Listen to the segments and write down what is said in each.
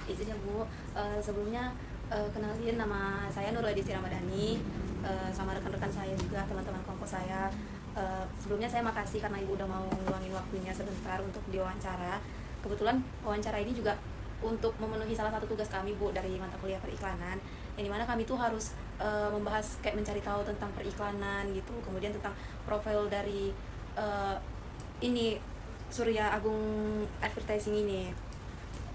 Izin ya Bu, sebelumnya kenalin, nama saya Nurul Edisi Ramadhani, sama rekan-rekan saya juga, teman-teman kelompok saya. Sebelumnya saya makasih karena Ibu udah mau ngeluangin waktunya sebentar untuk diwawancara. Kebetulan wawancara ini juga untuk memenuhi salah satu tugas kami Bu dari mata kuliah periklanan, yang dimana kami tuh harus membahas kayak mencari tahu tentang periklanan gitu, kemudian tentang profil dari eh, ini Surya Agung Advertising ini.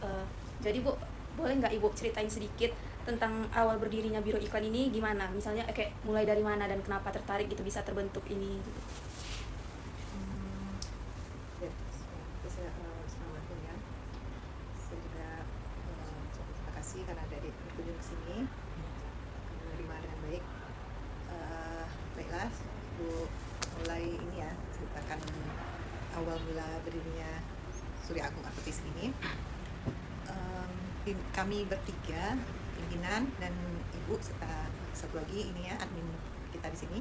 Eh, jadi Bu, boleh nggak Ibu ceritain sedikit tentang awal berdirinya Biro Iklan ini gimana? Misalnya kayak mulai dari mana dan kenapa tertarik gitu bisa terbentuk ini gitu. Ya, saya selamat ya. Saya juga terima kasih karena ada di berkunjung ke sini, menerima dengan baik. Baiklah, Bu mulai ini ya, ceritakan awal mula berdirinya Surya Agung Advertising ini. Kami bertiga, pimpinan dan Ibu serta satu lagi ini ya admin kita di sini,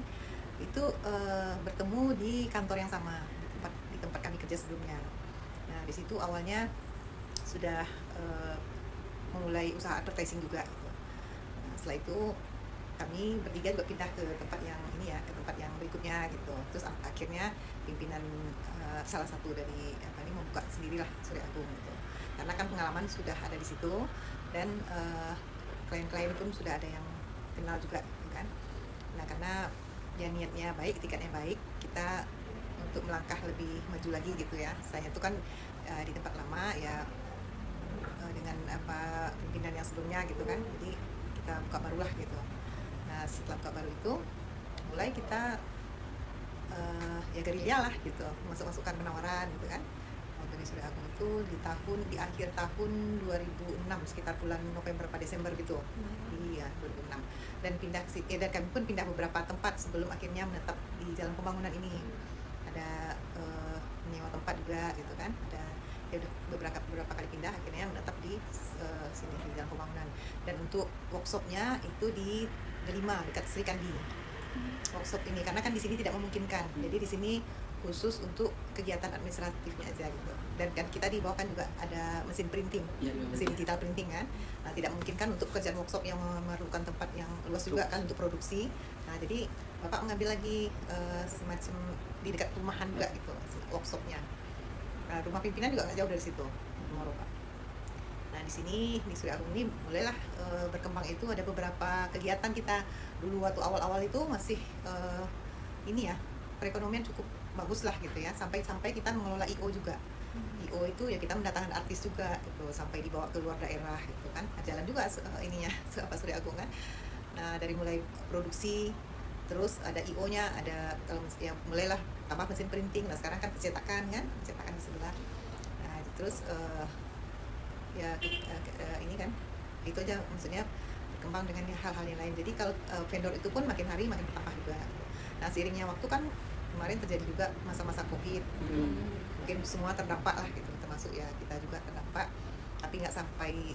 itu bertemu di kantor yang sama, di tempat kami kerja sebelumnya. Nah, di situ awalnya sudah memulai usaha advertising juga gitu. Nah, setelah itu kami bertiga juga pindah ke tempat yang ini ya, ke tempat yang berikutnya gitu. Terus akhirnya pimpinan salah satu dari ini membuka sendirilah Surya Agung gitu. Karena kan pengalaman sudah ada di situ dan klien-klien pun sudah ada yang kenal juga gitu kan. Nah, karena ya niatnya baik, tiketnya baik, kita untuk melangkah lebih maju lagi gitu ya. Saya itu kan di tempat lama ya, dengan pimpinan yang sebelumnya gitu kan. Jadi kita buka barulah gitu. Nah, setelah buka baru itu mulai kita ya gerilya lah gitu, masuk-masukkan penawaran gitu kan. Dari Surya Agung itu di akhir tahun 2006, sekitar bulan November pada Desember gitu. Iya, 2006. Dan dan kami pun pindah beberapa tempat sebelum akhirnya menetap di Jalan Pembangunan ini. Ada menyewa tempat juga gitu kan. Ada ya udah beberapa kali pindah, akhirnya menetap di sini di Jalan Pembangunan. Dan untuk workshopnya itu di Delima dekat Sri Kandi. Workshop ini karena kan di sini tidak memungkinkan. Jadi di simi khusus untuk kegiatan administratifnya aja gitu. Dan kan kita di bawah kan juga ada mesin printing, mesin digital printing kan. Nah, tidak memungkinkan untuk kerjaan workshop yang memerlukan tempat yang luas juga kan untuk produksi. Nah, jadi Bapak mengambil lagi semacam di dekat rumahan juga gitu workshopnya. Nah, rumah pimpinan juga nggak jauh dari situ, rumah Bapak. Nah, di sini di Surya Agung ini mulailah berkembang. Itu ada beberapa kegiatan kita dulu waktu awal-awal itu masih ini ya, perekonomian cukup bagus lah gitu ya, sampai kita mengelola IO juga. IO itu ya kita mendatangkan artis juga gitu, sampai dibawa ke luar daerah gitu kan. Jalan juga ininya Surya Agung kan. Nah, dari mulai produksi, terus ada IO-nya, ada kalau ya mulailah tambah mesin printing. Nah, sekarang kan pencetakan di sebelah. Nah, terus ya ini kan itu aja, maksudnya berkembang dengan hal-hal yang lain. Jadi kalau vendor itu pun makin hari makin bertambah juga. Nah, seiringnya waktu kan kemarin terjadi juga masa-masa COVID, mungkin semua terdampak lah gitu, termasuk ya kita juga terdampak, tapi nggak sampai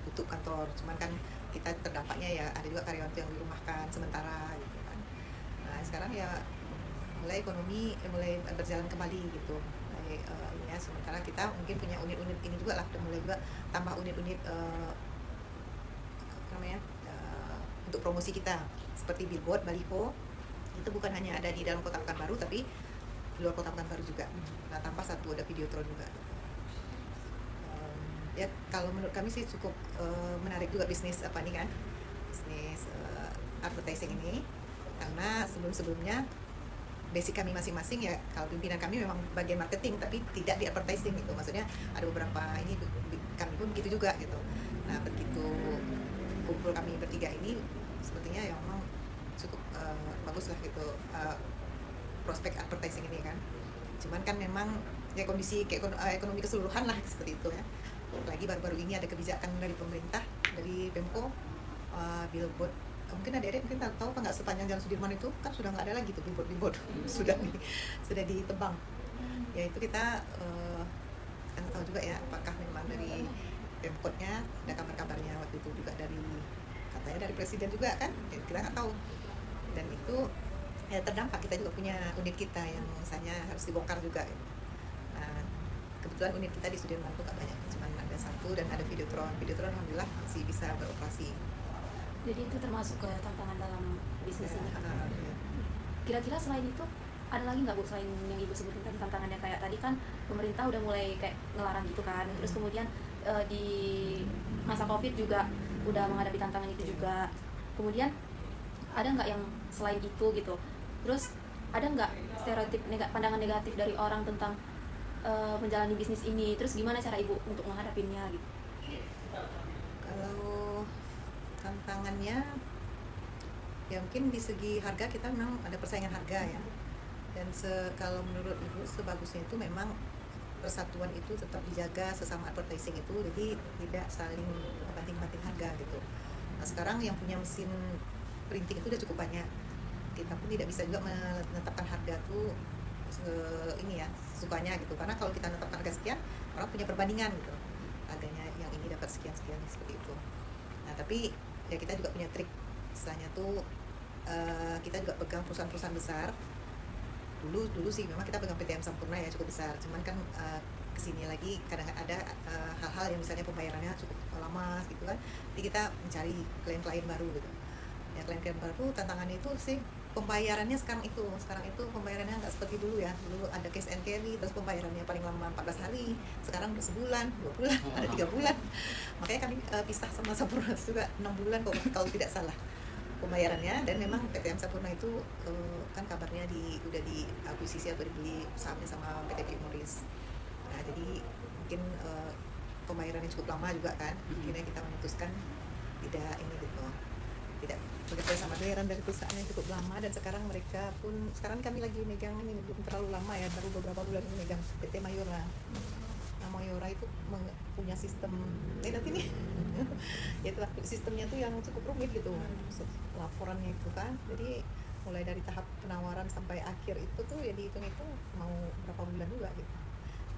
tutup kantor, cuman kan kita terdampaknya ya ada juga karyawan yang dirumahkan sementara gitu kan. Nah, sekarang ya mulai ekonomi mulai berjalan kembali gitu. Ya, sementara kita mungkin punya unit-unit ini juga lah, udah mulai juga tambah unit-unit untuk promosi kita, seperti billboard, baliho. Itu bukan hanya ada di dalam kota Pekanbaru, tapi di luar kota Pekanbaru juga. Nah, tanpa satu ada videotron juga. Ya kalau menurut kami sih cukup menarik juga bisnis bisnis advertising ini, karena sebelumnya basic kami masing-masing ya, kalau pimpinan kami memang bagian marketing tapi tidak di advertising gitu, maksudnya ada beberapa ini kami pun begitu juga gitu. Nah, begitu kumpul kami bertiga ini sepertinya ya memang cukup bagus lah gitu prospek advertising ini kan. Cuman kan memang ya kondisi ekonomi keseluruhan lah seperti itu ya. Lagi baru-baru ini ada kebijakan dari pemerintah, dari Pemko, billboard. Mungkin adik-adik mungkin tahu apa nggak, sepanjang Jalan Sudirman itu kan sudah nggak ada lagi tuh billboard sudah ditebang. Ya itu kita kan tahu juga ya, apakah memang dari Pemkotnya ada kabar-kabarnya waktu itu juga, dari katanya dari presiden juga kan, ya, kita nggak tahu. Dan itu ya terdampak. Kita juga punya unit kita yang misalnya harus dibongkar juga. Nah, kebetulan unit kita di Sudirman itu nggak banyak, cuma ada ada satu, dan ada Videotron. Videotron alhamdulillah masih bisa beroperasi. Jadi itu termasuk ke tantangan dalam bisnis ini kan? Ya. Kira-kira selain itu ada lagi nggak Bu, selain yang Ibu sebutin tadi tantangannya, kayak tadi kan pemerintah udah mulai kayak ngelarang gitu kan, terus kemudian di masa Covid juga udah menghadapi tantangan itu juga, kemudian ada nggak yang selain itu gitu, terus ada nggak stereotip pandangan negatif dari orang tentang menjalani bisnis ini, terus gimana cara Ibu untuk menghadapinya gitu? Kalau tantangannya ya mungkin di segi harga kita memang ada persaingan harga ya, dan kalau menurut Ibu sebagusnya itu memang persatuan itu tetap dijaga sesama advertising itu, jadi tidak saling banting-banting harga gitu. Nah sekarang yang punya mesin printing itu udah cukup banyak, kita pun tidak bisa juga menetapkan harga tuh ini ya sukanya gitu, karena kalau kita menetapkan harga sekian, orang punya perbandingan gitu, harganya yang ini dapat sekian seperti itu. Nah tapi ya kita juga punya trik, istilahnya tuh kita juga pegang perusahaan-perusahaan besar. Dulu sih memang kita pegang PTM Sampurna ya, cukup besar, cuman kan kesini lagi kadang ada hal-hal yang misalnya pembayarannya cukup lama gitu kan, jadi kita mencari klien-klien baru gitu ya. Klien-klien baru tantangannya itu sih pembayarannya sekarang itu pembayarannya nggak seperti dulu ya. Dulu ada cash and carry, terus pembayarannya paling lama 14 hari, sekarang udah sebulan, 2 bulan, ada 3 bulan. Makanya kami pisah sama Sampurna juga 6 bulan kalau tidak salah pembayarannya. Dan memang PTM Sampurna itu kan kabarnya udah diakuisisi atau dibeli sahamnya sama PT Philip Morris. Nah jadi mungkin pembayarannya cukup lama juga kan, akhirnya kita memutuskan tidak ini gitu, tidak bekerja sama bayaran dari perusahaan yang cukup lama. Dan sekarang kami lagi megang ini belum terlalu lama ya, baru beberapa bulan ini megang PT Mayora. Nah Mayora itu punya sistem nanti nih ya itulah sistemnya tuh yang cukup rumit gitu, laporannya itu kan, jadi mulai dari tahap penawaran sampai akhir itu tuh ya dihitung-hitung mau berapa bulan juga gitu.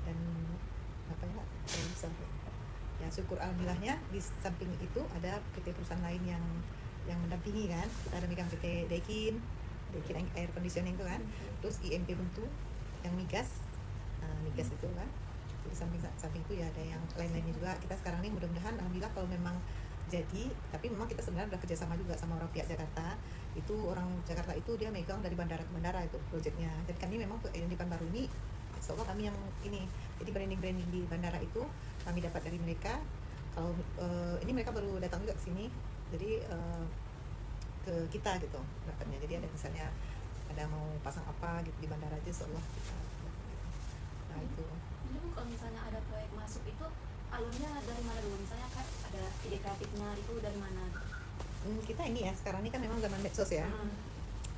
Dan apa ya bisa ya, syukur alhamdulillahnya di samping itu ada PT perusahaan lain yang mendampingi kan. Kita ada megang PT Daikin Air Conditioning itu kan, terus IMP Bentu yang migas itu kan. Di samping itu ya ada yang lain-lainnya juga. Kita sekarang ini mudah-mudahan alhamdulillah kalau memang jadi, tapi memang kita sebenarnya udah kerjasama juga sama orang pihak Jakarta. Itu orang Jakarta itu dia megang dari bandara ke bandara itu proyeknya. Jadi kami memang yang di Pekanbaru ini insya Allah kami yang ini, jadi branding di bandara itu kami dapat dari mereka. Kalau ini mereka baru datang juga ke sini, jadi ke kita gitu dapatnya. Jadi ada misalnya ada mau pasang apa gitu di bandara aja insya Allah kita. Nah itu. Jadi Bu, kalau misalnya ada proyek masuk itu alurnya dari mana dulu? Misalnya kan ada ide kreatifnya itu dari mana? Kita ini ya sekarang ini kan memang zaman medsos ya.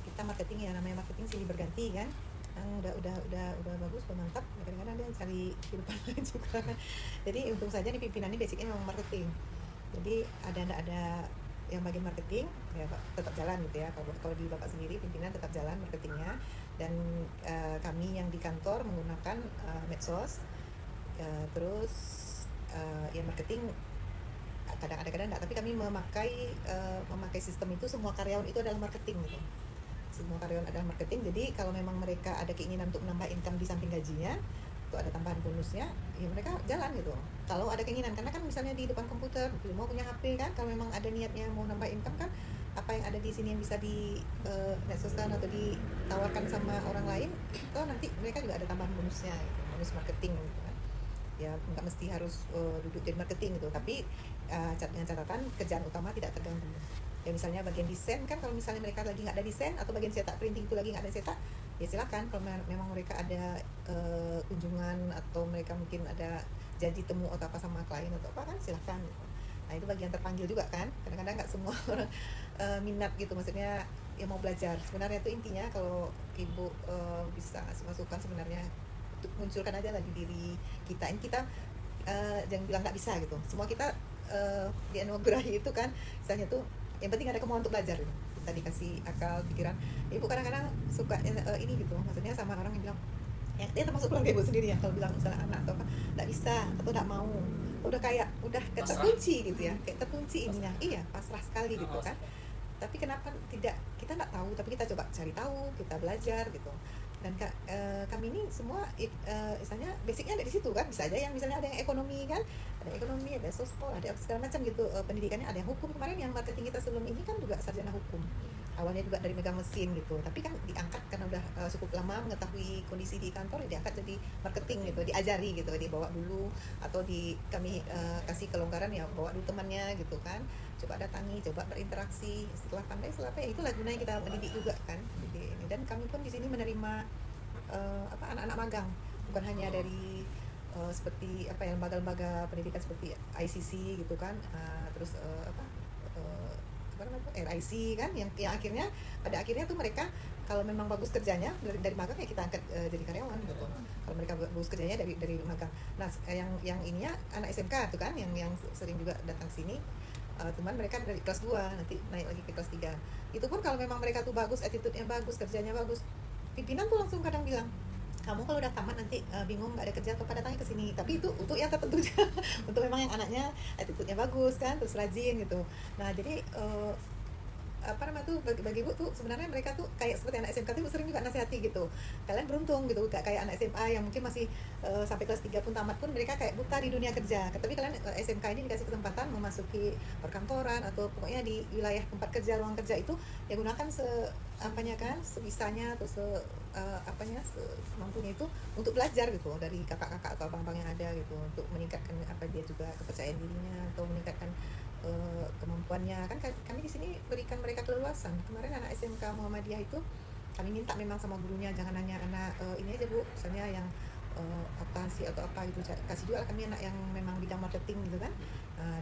Kita marketing ya, namanya marketing silih berganti kan. Yang udah bagus, udah mantap. Kadang-kadang dia cari kehidupan lain juga. Jadi untung saja nih pimpinan ini basicnya memang marketing. Jadi ada yang bagian marketing ya tetap jalan gitu ya. Kalau di Bapak sendiri pimpinan tetap jalan marketingnya, dan kami yang di kantor menggunakan medsos. Terus ya marketing kadang-kadang enggak, tapi kami memakai sistem itu, semua karyawan itu adalah marketing gitu. Semua karyawan adalah marketing. Jadi kalau memang mereka ada keinginan untuk menambah income di samping gajinya, itu ada tambahan bonusnya, ya mereka jalan gitu. Kalau ada keinginan, karena kan misalnya di depan komputer, mau punya HP kan, kalau memang ada niatnya mau nambah income kan, apa yang ada di sini yang bisa di medsoskan atau ditawarkan sama orang lain, itu nanti mereka juga ada tambahan bonusnya gitu, bonus marketing gitu kan. Ya nggak mesti harus duduk jadi marketing gitu, tapi dengan catatan kerjaan utama tidak terganggu. Ya misalnya bagian desain kan, kalau misalnya mereka lagi nggak ada desain, atau bagian cetak printing itu lagi nggak ada cetak, ya silakan. Kalau memang mereka ada kunjungan atau mereka mungkin ada janji temu atau apa sama klien atau apa kan, silakan gitu. Nah itu bagian terpanggil juga kan. Kadang-kadang nggak semua orang minat gitu, maksudnya yang mau belajar. Sebenarnya itu intinya kalau ibu bisa ngasih masukan sebenarnya untuk munculkan aja lagi diri kita. Ini kita jangan bilang nggak bisa gitu. Semua kita dianugerahi itu kan, misalnya tuh yang penting ada kemauan untuk belajar gitu. Kita dikasih akal pikiran. Ibu kadang-kadang suka ini gitu, maksudnya sama orang yang bilang ya, dia termasuk keluarga ibu sendiri ya, kalau bilang misalnya anak atau apa nggak bisa atau nggak mau, udah kayak terkunci gitu ya, kayak terkunci ininya, iya pasrah sekali gitu kan. Tapi kenapa tidak, kita nggak tahu, tapi kita coba cari tahu, kita belajar gitu. Dan kami ini semua misalnya basicnya ada di situ kan. Bisa aja yang misalnya ada yang ekonomi kan, ada ekonomi, ada sosial, ada segala macam gitu pendidikannya. Ada yang hukum, kemarin yang marketing kita sebelum ini kan juga sarjana hukum, awalnya juga dari megang mesin gitu, tapi kan diangkat karena udah cukup lama mengetahui kondisi di kantor, diangkat jadi marketing gitu, diajari gitu, dibawa dulu, atau kami kasih kelonggaran ya, bawa dulu temannya gitu kan, coba datangi, coba berinteraksi, setelah pandai setelah apa ya, itulah gunanya kita mendidik juga kan. Jadi, dan kami pun di sini menerima anak-anak magang, bukan hanya dari seperti apa ya, lembaga-lembaga pendidikan seperti ICC gitu kan, terus apa namanya tuh, RIC kan, yang akhirnya pada akhirnya tuh mereka kalau memang bagus kerjanya dari magang ya kita angkat jadi karyawan gitu. Kalau mereka bagus kerjanya dari magang. Nah, yang ininya anak SMK tuh kan, yang sering juga datang sini, teman mereka dari kelas 2 nanti naik lagi ke kelas 3. Itu pun kalau memang mereka tuh bagus, attitude-nya bagus, kerjanya bagus, pimpinan tuh langsung kadang bilang, kamu kalau udah tamat nanti bingung nggak ada kerja atau datangnya ke sini. Tapi itu untuk yang tertentu untuk memang yang anaknya attitude-nya bagus kan, terus rajin gitu. Nah, jadi apa namanya tuh, bagi ibu tuh sebenarnya mereka tuh kayak seperti anak SMK tuh sering juga nasihati gitu, kalian beruntung gitu, gak kayak anak SMA yang mungkin masih sampai kelas 3 pun tamat pun mereka kayak buta di dunia kerja. Tapi kalian SMK ini dikasih kesempatan memasuki perkantoran atau pokoknya di wilayah tempat kerja, ruang kerja itu ya gunakan apanya kan, sebisanya atau semampunya itu untuk belajar gitu dari kakak-kakak atau abang-abang yang ada gitu, untuk meningkatkan apa dia juga kepercayaan dirinya atau meningkatkan kemampuannya kan. Kami di sini berikan mereka keleluasan. Kemarin anak SMK Muhammadiyah itu kami minta memang sama gurunya, jangan hanya anak ini aja Bu, misalnya yang akuntansi atau apa gitu, kasih juga kami anak yang memang bidang marketing gitu kan.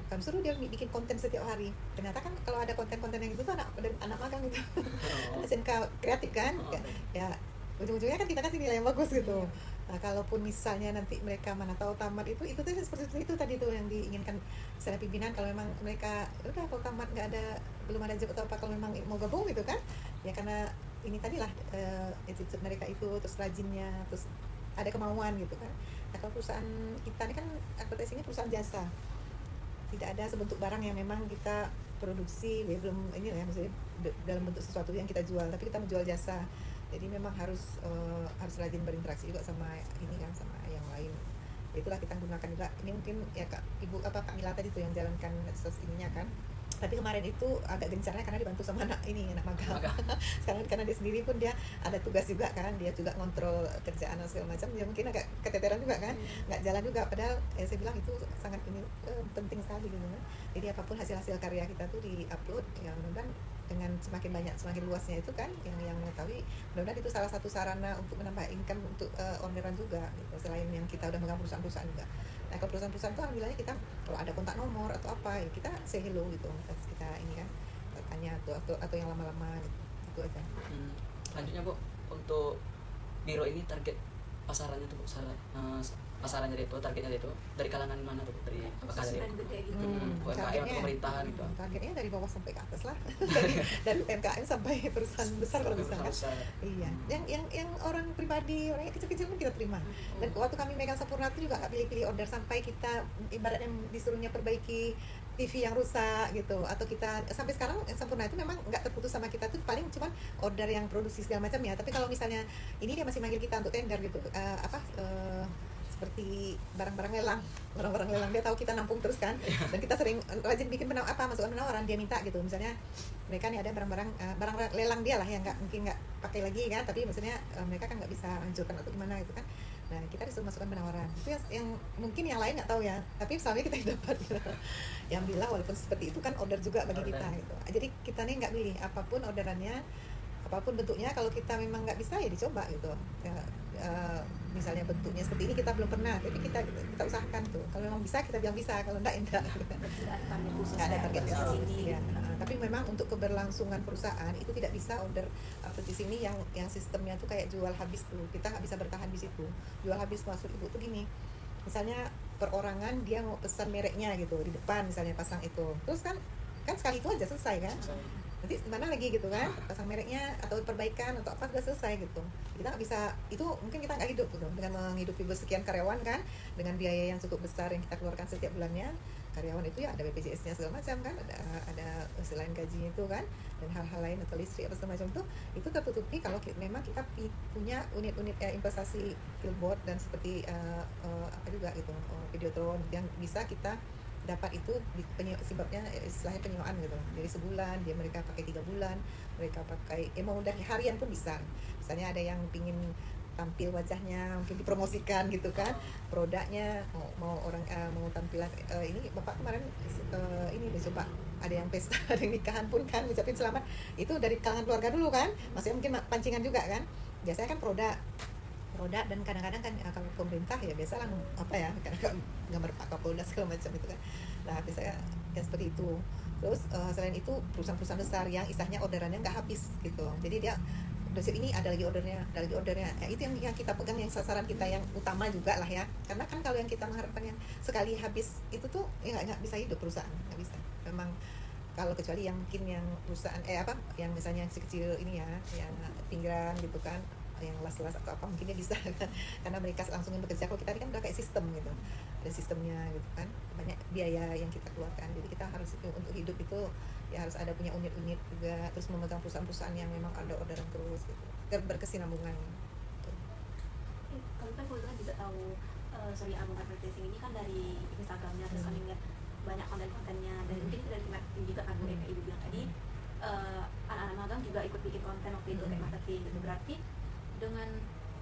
Kami suruh dia bikin konten setiap hari. Ternyata kan kalau ada konten-konten yang gitu tuh anak magang gitu. SMK kreatif kan, ya ujung-ujungnya kan kita kasih nilai yang bagus gitu. Nah, kalaupun misalnya nanti mereka mana tahu tamat itu tuh seperti itu tadi tuh yang diinginkan misalnya pimpinan, kalau memang mereka udah kalau tamat nggak ada, belum ada job atau apa, kalau memang mau gabung gitu kan, ya karena ini tadilah attitude mereka itu, terus rajinnya, terus ada kemauan gitu kan. Nah, kalau perusahaan kita ini kan advertising ini perusahaan jasa, tidak ada sebentuk barang yang memang kita produksi, ya belum ini ya, maksudnya dalam bentuk sesuatu yang kita jual, tapi kita menjual jasa. Jadi memang harus rajin berinteraksi juga sama ini kan, sama yang lain. Itulah kita gunakan juga. Ini mungkin ya Kak Mila tadi tuh yang jalankan medsos ininya kan. Tapi kemarin itu agak gencarnya karena dibantu sama anak magang. Sekarang karena dia sendiri pun dia ada tugas juga kan, dia juga ngontrol kerjaan dan segala macam, dia mungkin agak keteteran juga kan, nggak jalan juga, padahal saya bilang itu sangat penting sekali gitu kan. Jadi apapun hasil karya kita tuh di-upload, ya mudah-mudahan dengan semakin banyak, semakin luasnya itu kan yang mengetahui, mudah-mudahan itu salah satu sarana untuk menambah income untuk orderan juga gitu, selain yang kita udah megang perusahaan-perusahaan juga. Nah, kalau perusahaan-perusahaan itu alhamdulillah kita kalau ada kontak nomor atau apa ya kita say hello gitu, kita ini kan tanya atau yang lama-lama gitu, itu aja. Lanjutnya Bu, untuk biro ini target pasarannya tuh Bu, pasarannya itu, targetnya itu dari kalangan mana tuh? Dari apakah dari UMKM atau pemerintahan gitu? Targetnya dari bawah sampai ke atas lah. dari UMKM sampai perusahaan besar kalau bisa kan. Iya. Yang orang pribadi, orang yang kecil-kecil pun kita terima. Dan waktu kami megang Sampurna itu juga nggak pilih-pilih order, sampai kita ibaratnya disuruhnya perbaiki TV yang rusak gitu, atau kita sampai sekarang Sampurna itu memang nggak terputus sama kita tuh, paling cuman order yang produksi segala macam ya. Tapi kalau misalnya ini dia masih manggil kita untuk tender gitu, seperti barang-barang lelang dia tahu kita nampung terus kan, dan kita sering rajin bikin masukan penawaran, dia minta gitu, misalnya mereka nih ada barang lelang dia lah yang mungkin nggak pakai lagi kan, tapi maksudnya mereka kan nggak bisa hancurkan atau gimana gitu kan. Nah, kita disuruh masukkan penawaran itu yang mungkin yang lain nggak tahu ya, tapi misalnya kita dapat gitu. Ya alhamdulillah, walaupun seperti itu kan order juga bagi kita gitu. Jadi kita nih nggak pilih apapun orderannya, apapun bentuknya, kalau kita memang nggak bisa ya dicoba gitu ya. Misalnya bentuknya seperti ini kita belum pernah, tapi kita usahakan tuh, kalau memang bisa kita bilang bisa, kalau enggak nggak ada target khusus ya. Tapi memang untuk keberlangsungan perusahaan itu tidak bisa order seperti sini yang sistemnya tuh kayak jual habis tuh, kita nggak bisa bertahan di situ. Jual habis maksud ibu tuh gini, misalnya perorangan dia mau pesan mereknya gitu di depan, misalnya pasang itu, terus kan sekali itu aja selesai kan, nanti mana lagi gitu kan, pasang mereknya atau perbaikan atau apa sudah selesai gitu. Kita nggak bisa, itu mungkin kita nggak hidup gitu dengan menghidupi sekian karyawan kan, dengan biaya yang cukup besar yang kita keluarkan setiap bulannya. karyawan itu ya ada BPJS-nya segala macam kan, ada selain gajinya itu kan, dan hal-hal lain atau listrik apa segala macam itu tertutupi kalau memang kita punya unit-unit investasi billboard dan seperti apa juga gitu, videotron yang bisa kita dapat itu sebabnya istilahnya penyewaan gitu, jadi sebulan dia mereka pakai 3 bulan, mereka pakai mau dari harian pun bisa, misalnya ada yang pingin tampil wajahnya mungkin dipromosikan gitu kan, produknya mau orang mau tampilan ini bapak kemarin ini coba ada yang pesta ada yang nikahan pun kan ngucapin selamat itu dari kalangan keluarga dulu kan, maksudnya mungkin pancingan juga kan, biasanya kan produk dan kadang-kadang kan kalau pemerintah ya biasa lah apa ya kadang gambar Pak Kapolda segala macam itu kan, nah biasanya ya seperti itu. Terus selain itu perusahaan-perusahaan besar yang istilahnya orderannya nggak habis gitu, jadi dia dosis ini ada lagi ordernya ya, itu yang kita pegang, yang sasaran kita yang utama juga lah ya, karena kan kalau yang kita mengharapkan yang sekali habis itu tuh ya nggak bisa hidup perusahaan, nggak bisa memang, kalau kecuali yang mungkin yang perusahaan yang misalnya yang kecil ini ya, yang pinggiran gitu kan, yang las-las atau apa mungkin dia bisa kan, karena mereka langsung bekerja. Kalau kita kan udah kayak sistem gitu, ada sistemnya gitu kan, banyak biaya yang kita keluarkan, jadi kita harus untuk hidup itu ya harus ada punya unit-unit juga, terus memegang perusahaan-perusahaan yang memang ada orderan terus gitu, berkesinambungan gitu. Kami kan kebetulan juga tahu Surya Agung Advertising ini kan dari Instagramnya, terus kami lihat banyak konten-kontennya, dan mungkin itu dari marketing juga kan, kayak ibu bilang tadi anak-anak magang juga ikut bikin konten waktu itu kayak marketing gitu. Berarti dengan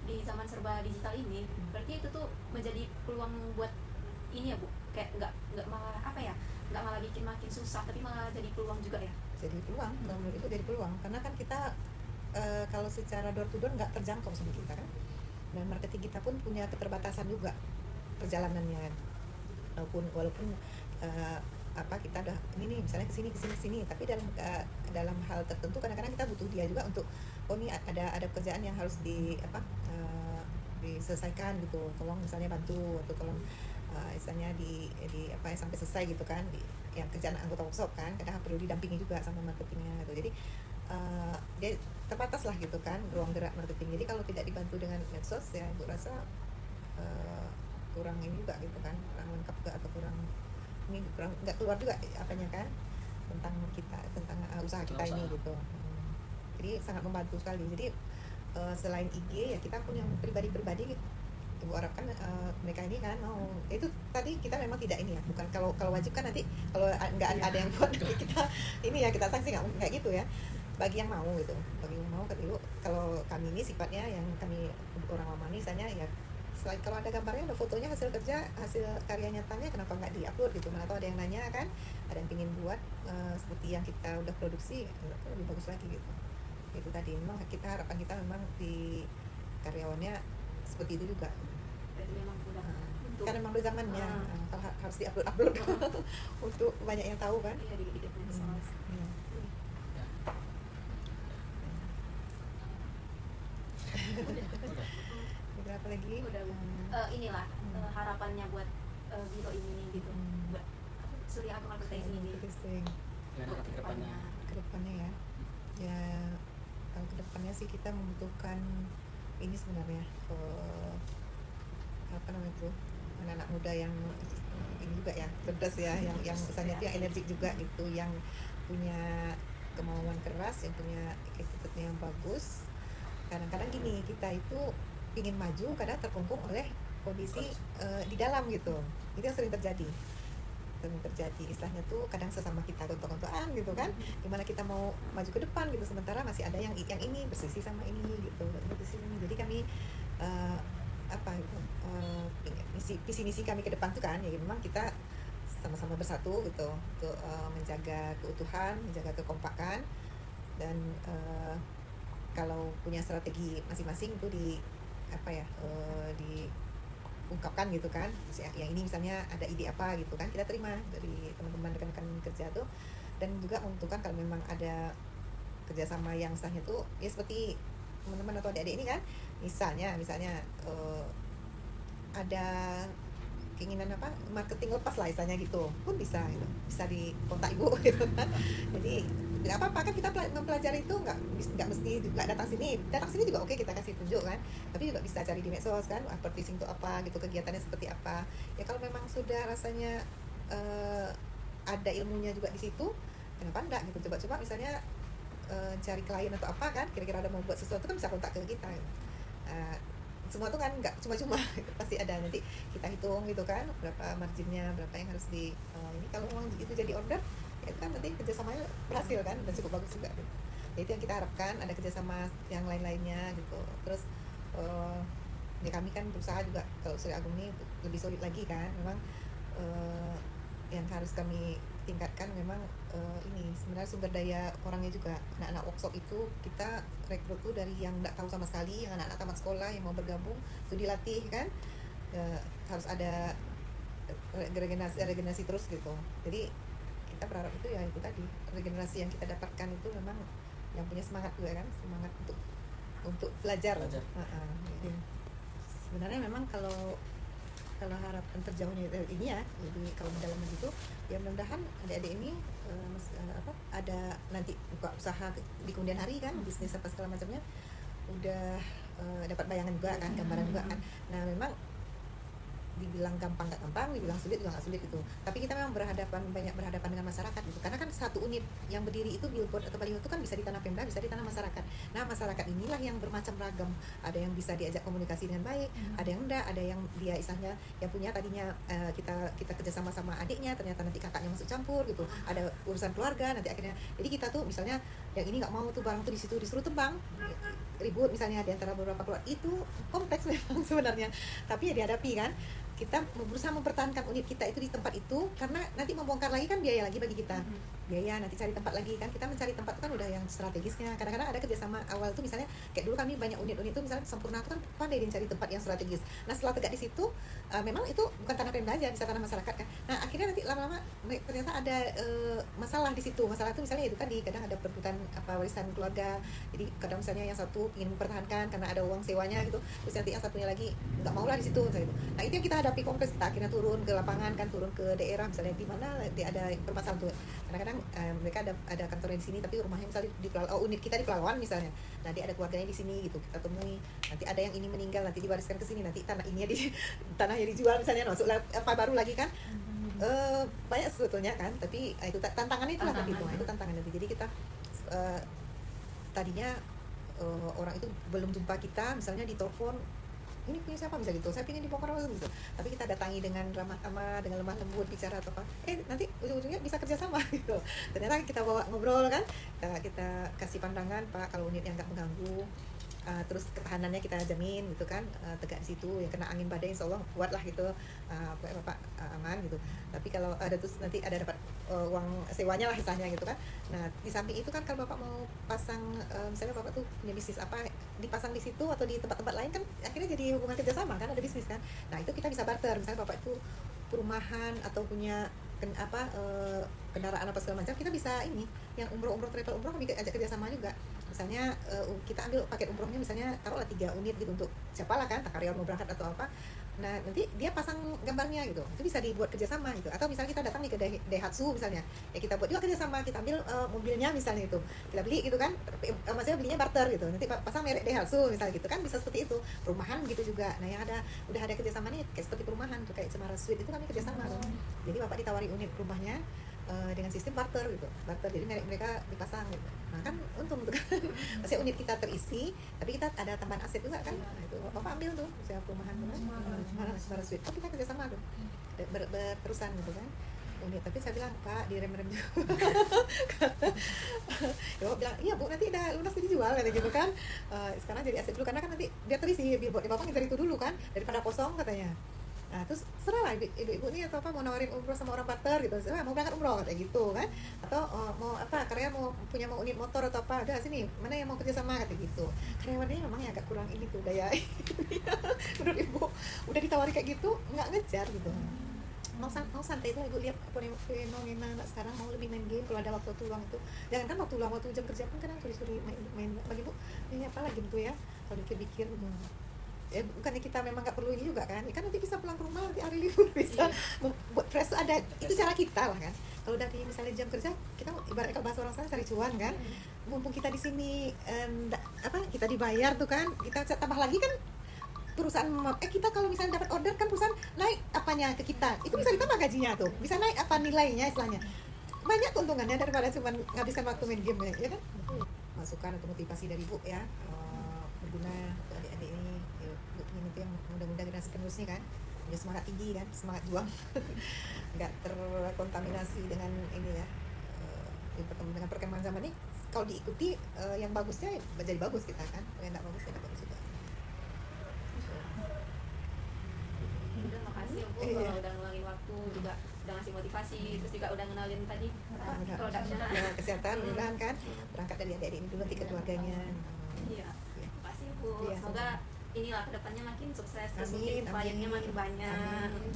di zaman serba digital ini, berarti itu tuh menjadi peluang buat ini ya Bu, kayak nggak malah apa ya, nggak malah bikin makin susah, tapi malah jadi peluang juga ya. Jadi peluang, menurut itu jadi peluang, karena kan kita kalau secara door to door nggak terjangkau sama kita kan, dan marketing kita pun punya keterbatasan juga perjalanannya kan, walaupun kita udah ini misalnya kesini, tapi dalam hal tertentu kadang-kadang kita butuh dia juga untuk ini ada pekerjaan yang harus diselesaikan gitu, tolong misalnya bantu atau tolong misalnya di sampai selesai gitu kan, yang kerjaan anggota workshop kan kadang perlu didampingi juga sama marketingnya gitu. Jadi dia terbatas lah gitu kan ruang gerak marketing, jadi kalau tidak dibantu dengan medsos ya ibu rasa kurang ini juga gitu kan, kurang lengkap juga atau kurang nggak keluar juga apanya kan tentang kita, tentang usaha kita ini gitu. Jadi sangat membantu sekali. Jadi selain IG ya kita pun yang pribadi ibu harapkan mereka ini kan mau itu tadi kita memang tidak ini ya, bukan kalau wajib kan nanti kalau nggak ada yang buat kita ini ya kita sanksi nggak gitu ya, bagi yang mau gitu, bagi yang mau kan ibu. Kalau kami ini sifatnya yang kami orang lama nih misalnya ya, selain kalau ada gambarnya, ada fotonya, hasil kerja, hasil karya nyatanya, kenapa nggak diupload gitu? Mana tahu ada yang nanya kan, ada yang pingin buat seperti yang kita udah produksi, lebih bagus lagi gitu. Itu tadi memang kita harapan kita memang di karyawannya seperti itu juga. Berarti memang udah Karena memang udah zamannya harus diupload untuk banyak yang tahu kan. Iya, dikit-dikit medsos. Apa lagi? Udah Bu. Inilah harapannya buat biro ini gitu, buat Surya Agung Advertising ini. Gimana ke depannya? Kedepannya ya kalau kedepannya sih kita membutuhkan ini sebenarnya anak-anak muda yang ini juga ya, cerdas ya, yang misalnya itu yang energik juga gitu, yang punya kemauan keras, yang punya attitude yang bagus. Kadang-kadang gini, kita itu ingin maju kadang terkungkung oleh kondisi di dalam gitu, itu yang sering terjadi istilahnya tuh kadang sesama kita gontok-gontokan gitu kan, gimana kita mau maju ke depan gitu, sementara masih ada yang ini bersisi sama ini gitu, jadi kami visi misi kami ke depan tuh kan ya memang kita sama-sama bersatu gitu untuk menjaga keutuhan, menjaga kekompakan, dan kalau punya strategi masing-masing itu diungkapkan gitu kan, yang ini misalnya ada ide apa gitu kan, kita terima dari teman-teman rekan-rekan kerja tuh, dan juga menentukan kalau memang ada kerjasama yang sahnya tuh ya seperti teman-teman atau adik-adik ini kan, misalnya ada keinginan marketing lepas lah istilahnya gitu pun bisa gitu, bisa di kontak ibu gitu kan. Jadi nggak apa-apa kan kita mempelajari itu, nggak mesti juga datang sini juga oke, kita kasih tunjuk kan, tapi juga bisa cari di medsos kan, advertising itu apa gitu, kegiatannya seperti apa ya. Kalau memang sudah rasanya ada ilmunya juga di situ, kenapa enggak gitu, coba-coba misalnya cari klien atau apa kan, kira-kira ada mau buat sesuatu kan bisa kontak ke kita gitu. Semua tuh kan nggak cuma-cuma gitu. Pasti ada, nanti kita hitung gitu kan berapa marginnya, berapa yang harus di ini, kalau memang itu jadi order ya itu kan nanti kerjasamanya berhasil kan dan cukup bagus juga gitu. Ya, itu yang kita harapkan, ada kerjasama yang lain-lainnya gitu. Terus ya kami kan berusaha juga kalau Surya Agung ini lebih solid lagi kan, memang yang harus kami tingkatkan memang ini sebenarnya sumber daya orangnya juga. Anak-anak workshop itu kita rekrut tuh dari yang nggak tahu sama sekali, yang anak-anak tamat sekolah yang mau bergabung itu dilatih kan, harus ada regenerasi terus gitu. Jadi kita berharap itu ya itu tadi, regenerasi yang kita dapatkan itu memang yang punya semangat juga kan, semangat untuk belajar. Jadi, sebenarnya memang kalau harapan terjauhnya ini ya, jadi kalau mendalam begitu ya mudah-mudahan adik-adik ini ada nanti buka usaha di kemudian hari kan, bisnis apa segala macamnya udah dapat bayangan juga kan, gambaran juga kan. Nah memang dibilang gampang nggak gampang, dibilang sulit juga nggak sulit gitu. Tapi kita memang banyak berhadapan dengan masyarakat gitu. Karena kan satu unit yang berdiri itu, billboard atau baliho itu kan bisa di tanah Pemda, bisa di tanah masyarakat. Nah masyarakat inilah yang bermacam ragam. Ada yang bisa diajak komunikasi dengan baik, ada yang enggak, ada yang dia istilahnya yang punya tadinya kita kerjasama sama adiknya, ternyata nanti kakaknya masuk campur gitu. Ada urusan keluarga, nanti akhirnya jadi kita tuh misalnya yang ini nggak mau tuh barang tuh di situ disuruh tebang, ribut misalnya di antara beberapa keluarga, itu kompleks memang sebenarnya. Tapi ya dihadapi kan. Kita berusaha mempertahankan unit kita itu di tempat itu, karena nanti membongkar lagi kan biaya lagi bagi kita, biaya nanti cari tempat lagi kan. Kita mencari tempat itu kan udah yang strategisnya. Kadang-kadang ada kerjasama awal tuh, misalnya kayak dulu kami banyak unit-unit itu misalnya Sempurna itu kan pandai dia cari tempat yang strategis. Nah setelah tegak di situ memang itu bukan tanah Pemda aja, bisa tanah masyarakat kan. Nah akhirnya nanti lama-lama ternyata ada masalah di situ. Masalah itu misalnya itu tadi, kadang ada perebutan warisan keluarga. Jadi kadang misalnya yang satu ingin mempertahankan karena ada uang sewanya gitu, terus nanti yang satunya lagi nggak mau lah di situ misalnya itu. Nah itu yang kita hadapi kompleks, kita akhirnya turun ke lapangan kan, turun ke daerah misalnya di mana ada permasalahan tuh. Kadang-kadang mereka ada kantornya di sini tapi rumahnya misalnya di unit kita di Pelawan misalnya. Nah dia ada keluarganya di sini gitu, kita temui. Nanti ada yang ini meninggal, nanti diwariskan ke sini, nanti tanahnya dijual misalnya, masuk apa baru lagi kan. Banyak sebetulnya kan, tapi itu tantangannya itu lah gitu. Itu tantangan nanti. Jadi kita tadinya orang itu belum jumpa kita misalnya di telepon, ini punya siapa bisa gitu, saya ingin dibongkar gitu, tapi kita datangi dengan ramah tamah, dengan lemah lembut bicara atau apa, nanti ujung-ujungnya bisa kerjasama gitu. Ternyata kita bawa ngobrol kan, kita kasih pandangan, Pak kalau unit yang nggak mengganggu, terus ketahanannya kita jamin gitu kan, tegak di situ, yang kena angin badai insya Allah kuat lah gitu, Bapak aman gitu. Tapi kalau ada terus nanti ada dapat uang sewanya lah misalnya gitu kan. Nah di samping itu kan kalau Bapak mau pasang misalnya Bapak tuh punya bisnis apa, dipasang di situ atau di tempat-tempat lain kan akhirnya jadi hubungan kerjasama kan, ada bisnis kan. Nah itu kita bisa barter, misalnya Bapak itu perumahan atau punya kendaraan apa segala macam, kita bisa ini yang umroh travel umroh kami ajak kerjasama juga. Misalnya kita ambil paket umrohnya misalnya taruhlah 3 unit gitu untuk siapalah kan, karyawan mau berangkat atau apa. Nah nanti dia pasang gambarnya gitu, itu bisa dibuat kerjasama gitu. Atau misalnya kita datang nih ke Daihatsu misalnya, ya kita buat juga kerjasama, kita ambil mobilnya misalnya itu kita beli gitu kan, maksudnya belinya barter gitu, nanti pasang merek Daihatsu misalnya gitu kan, bisa seperti itu. Perumahan gitu juga. Nah yang udah ada kerjasama nih kayak seperti perumahan tuh, kayak Cemara Suite itu kami kerjasama tuh. Jadi Bapak ditawari unit rumahnya dengan sistem barter gitu, jadi mereka dipasang gitu. Nah kan untung tuh kan, maksudnya unit kita terisi, tapi kita ada tambahan aset juga kan. Nah, itu Bapak ambil tuh, misalnya perumahan tuh kan, Cemara Suite, oh kita kerjasama tuh, berterusan gitu kan unit. Tapi saya bilang Pak direm-rem juga. Ya Bapak bilang iya Bu, nanti udah lunas dijual kayak gitu kan, sekarang jadi aset dulu karena kan nanti biar terisi, billboard Bapak ngincer itu dulu kan daripada kosong katanya. Nah terus serah lah ibu-ibu nih atau apa mau nawarin umroh sama orang barter gitu, mau berangkat umroh kayak gitu kan, atau mau apa karya mau unit motor atau apa, udah sini mana yang mau kerja sama kayak gitu. Karyawannya memang agak kurang ini tuh daya menurut ibu, udah ditawari kayak gitu nggak ngejar gitu. Mau santai itu ibu lihat fenomena anak sekarang mau lebih main game kalau ada waktu luang itu. Jangan kan waktu luang, waktu jam kerja pun kadang suruh main bagi ibu ini apa lagi gitu ya, kalau pikir-pikir bukannya kita memang nggak perlu ini juga kan, kan nanti bisa pulang ke rumah nanti hari libur bisa buat fresh, ada itu cara kita lah kan. Kalau dari misalnya jam kerja kita ibaratnya kalau bahasa orang sana cari cuan kan, mumpung kita di sini kita dibayar tuh kan, kita tambah lagi kan perusahaan kita kalau misalnya dapat order kan perusahaan naik apanya ke kita, itu bisa ditambah gajinya tuh, bisa naik apa nilainya istilahnya, banyak keuntungannya daripada cuma menghabiskan waktu main game ya kan. Masukan atau motivasi dari Bu ya, berguna untuk adik-adik ini ya, Bu ini tuh yang mudah-mudahan generasi penerusnya kan punya semangat tinggi kan, semangat juang nggak terkontaminasi dengan ini ya, dengan perkembangan zaman ini. Kalau diikuti yang bagusnya jadi bagus kita kan, yang nggak bagus ya nggak bagus juga. Udah, makasih ya Bu, udah ngeluangin waktu juga, udah ngasih motivasi, terus juga udah ngenalin tadi produknya. Kesehatan mudah kan, berangkat dari adik-adik ini dulu nanti ke keluarganya. Iya, makasih Bu. Iya, Semoga inilah kedepannya makin sukses, terus Amin, mungkin kliennya amin. makin banyak. Amin.